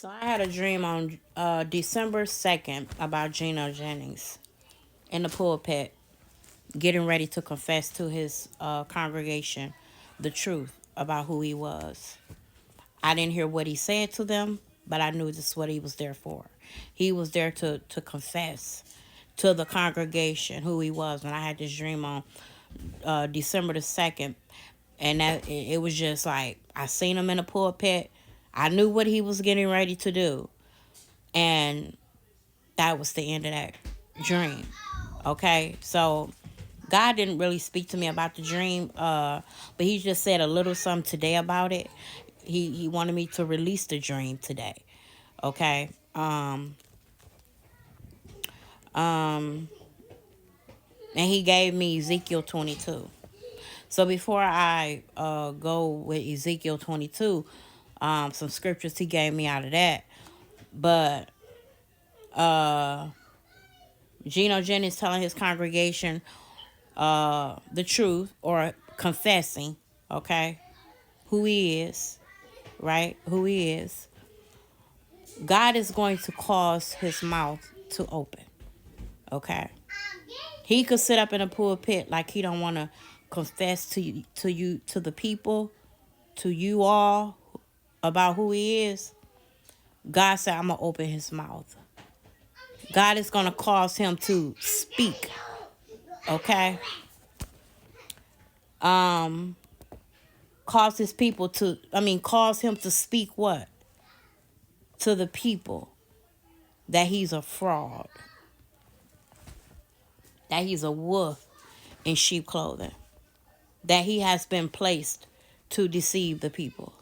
So I had a dream on December 2nd about Gino Jennings in the pulpit, getting ready to confess to his congregation the truth about who he was. I didn't hear what he said to them, but I knew this is what he was there for. He was there to confess to the congregation who he was. When I had this dream on December the 2nd, and that it was just like I seen him in the pulpit. I knew what he was getting ready to do, and that was the end of that dream. Okay, so God didn't really speak to me about the dream, but He just said a little something today about it. He wanted me to release the dream today. Okay, um, and He gave me Ezekiel 22. So before I go with Ezekiel 22, some scriptures He gave me out of that, but Gino Jennings telling his congregation the truth or confessing, okay, who he is, right? Who he is. God is going to cause his mouth to open, okay? He could sit up in a pulpit like he don't want to confess to the people, to you all about who he is. God said, I'm going to open his mouth. God is going to cause him to speak, okay? Cause his people to, cause him to speak what? To the people that he's a fraud, that he's a wolf in sheep clothing, that he has been placed to deceive the people.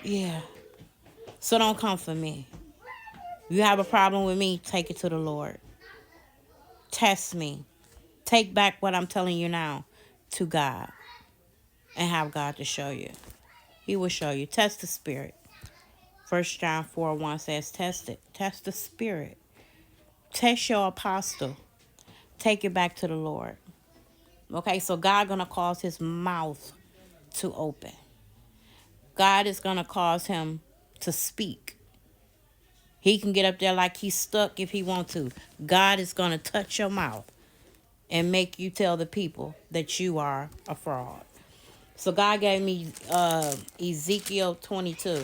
Yeah. So don't come for me. You have a problem with me, take it to the Lord. Test me. Take back what I'm telling you now to God and have God to show you. He will show you. Test the spirit. 1 John 4:1 says, test it. Test the spirit. Test your apostle. Take it back to the Lord. Okay, so God gonna cause his mouth to open. God is gonna cause him to speak. He can get up there like he's stuck if he want to. God is gonna touch your mouth and make you tell the people that you are a fraud. So God gave me Ezekiel 22,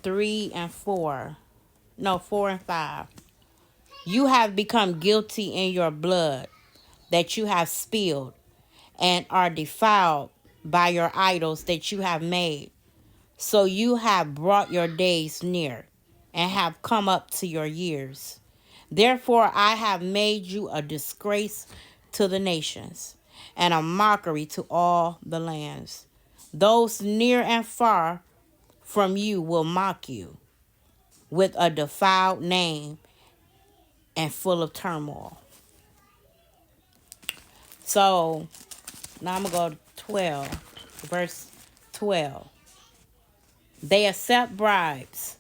3 and 4. No, 4 and 5. You have become guilty in your blood that you have spilled, and are defiled by your idols that you have made. So you have brought your days near, and have come up to your years. Therefore I have made you a disgrace to the nations, and a mockery to all the lands. Those near and far from you will mock you with a defiled name and full of turmoil. So now I'm going to go to 12, verse 12. They accept bribes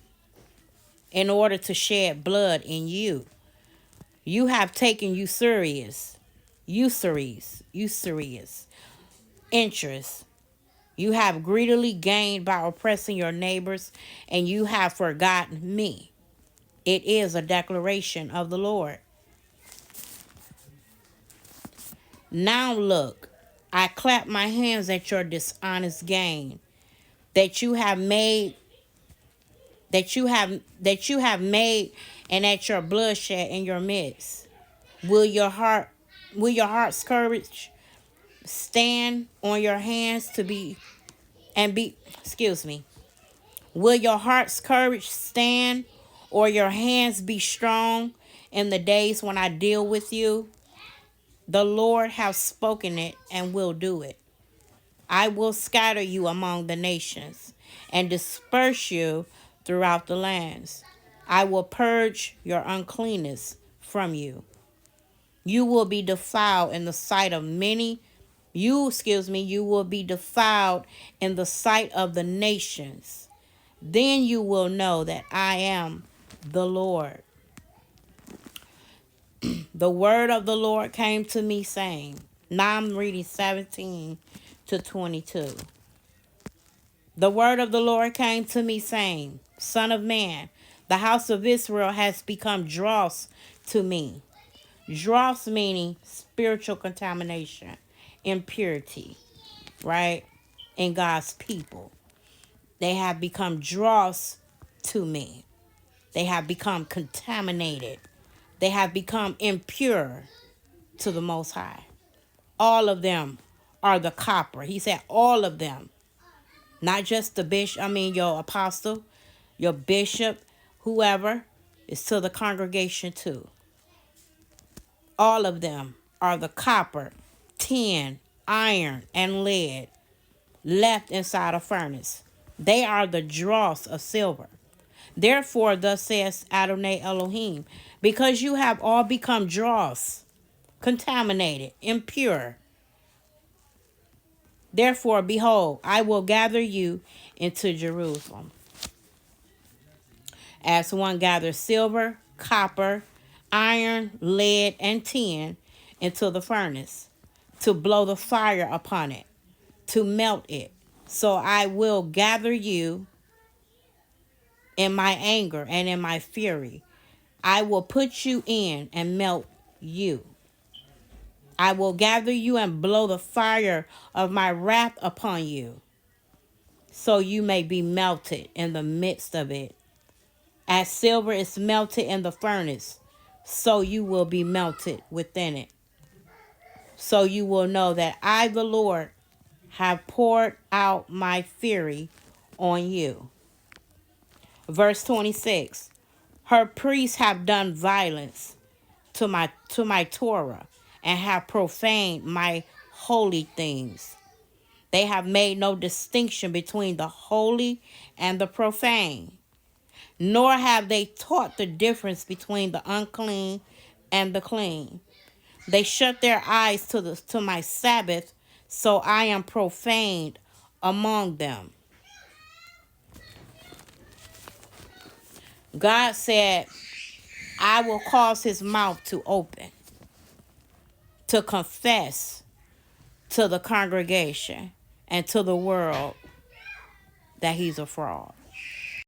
in order to shed blood in you. You have taken usurious interest. You have greedily gained by oppressing your neighbors, and you have forgotten me. It is a declaration of the Lord. Now look, I clap my hands at your dishonest gain that you have made made, and at your bloodshed in your midst. Will your heart's courage stand on your hands to be and be excuse me. Will your heart's courage stand, or your hands be strong in the days when I deal with you? The Lord has spoken it and will do it. I will scatter you among the nations and disperse you throughout the lands. I will purge your uncleanness from you. You will be defiled in the sight of many. You will be defiled in the sight of the nations. Then you will know that I am the Lord. The word of the Lord came to me saying, now I'm reading 17 to 22. The word of the Lord came to me, saying, Son of man, the house of Israel has become dross to me. Dross meaning spiritual contamination, impurity, right? In God's people. They have become dross to me. They have become contaminated. They have become impure to the Most High. All of them are the copper. He said all of them. Not just the bishop, your apostle, your bishop, whoever, is to the congregation too. All of them are the copper, tin, iron, and lead left inside a furnace. They are the dross of silver. Therefore, thus says Adonai Elohim, because you have all become dross, contaminated, impure. Therefore, behold, I will gather you into Jerusalem. As one gathers silver, copper, iron, lead, and tin into the furnace, to blow the fire upon it, to melt it. So I will gather you in my anger and in my fury. I will put you in and melt you. I will gather you and blow the fire of my wrath upon you, so you may be melted in the midst of it. As silver is melted in the furnace, so you will be melted within it. So you will know that I, the Lord, have poured out my fury on you. Verse 26. Her priests have done violence to my Torah and have profaned my holy things. They have made no distinction between the holy and the profane, nor have they taught the difference between the unclean and the clean. They shut their eyes to my Sabbath, so I am profaned among them. God said, I will cause his mouth to open, to confess to the congregation and to the world that he's a fraud.